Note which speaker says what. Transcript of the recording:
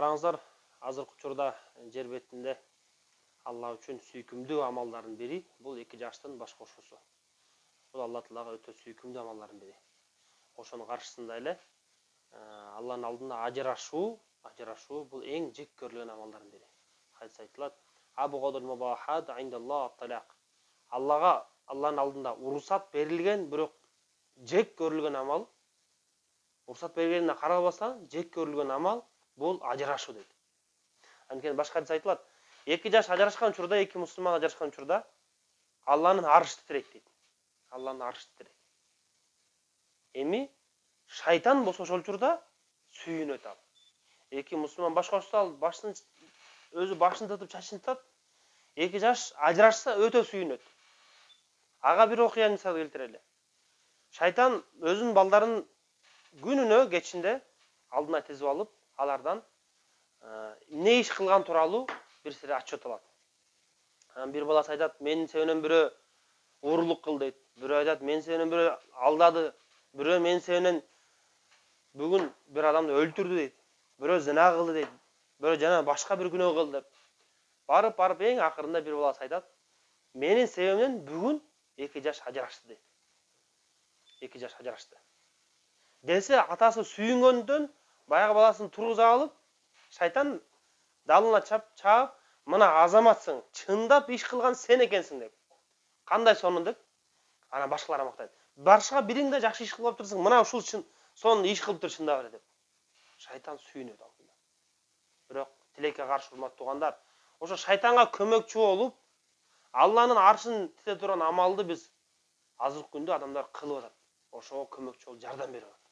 Speaker 1: Караңыздар, азыркы учурда жер бетинде Алла үчүн сүйкүмдүү амалдардын бири бул эки жаштын баш кошуусу. Бул Алла Таалага өтө сүйкүмдүү амалдардын бири. Ошонун каршысында эле Алланын алдында ажырашуу бул эң жек көрүлгөн амалдардын бири. Хадис айтылат: "Абгадул мубахат индаллах талак". Алланын алдында уруксат берилген, бирок жек көрүлгөн амал, уруксат бергенине карабастан жек көрүлгөн амал бул ажырашуу дейт. Анткени башка хадис айтылат: эки жаш ажырашкан учурда, эки мусулман ажырашкан учурда Алланын аршы титирейт дейт. Алланын аршы титирейт. Эми шайтан болсо ошол учурда сүйүнөт ал. Эки мусулман баш кошсо ал өзү башын тытып чачынтат. Эки жаш ажырашса өтө сүйүнөт. Ага бир окуя мисал келтирели. Шайтан өзүнүн балдарын күнүнө кечинде алдына тизип алып, алардан эмне иш кылган тууралуу бир сире отчет алат. Бир баласы айтат: "Менин себебимден бирөө уурулук кыл" дейт. Бирөө айтат: "Менин себебимден бирөө алдады". Бирөө: "Менин себебимден бүгүн бир адамды өлтүрдү" дейт. Бирөө зина кылды дейт. Бирөө жана башка бир күнөө кылды деп. Барып эң акырында бир баласы айтат: "Менин себебимден бүгүн эки жаш ажырашты" дейт. Эки жаш ажырашты. Десе атасы сүйүнгөндөн баягы баласын тургуза алып, шайтан далына чаап, "Мына азаматсың, чындап иш кылган сен экенсиң" деп. Кандай сонун деп? Анан башкалар мактайт. "Башка бириң да жакшы иш кылып турсуң, мына ушул сонун иш кылып тур чындап эле" деп. Шайтан сүйүнөт ал. Бирок тилекке каршы урматтуу туугандар, ошо шайтанга көмөкчү болуп, Алланын аршын тите турган амалды биз азыркы күндө адамдар кылып атат. Ошого көмөкчү болуп жардам берип атат.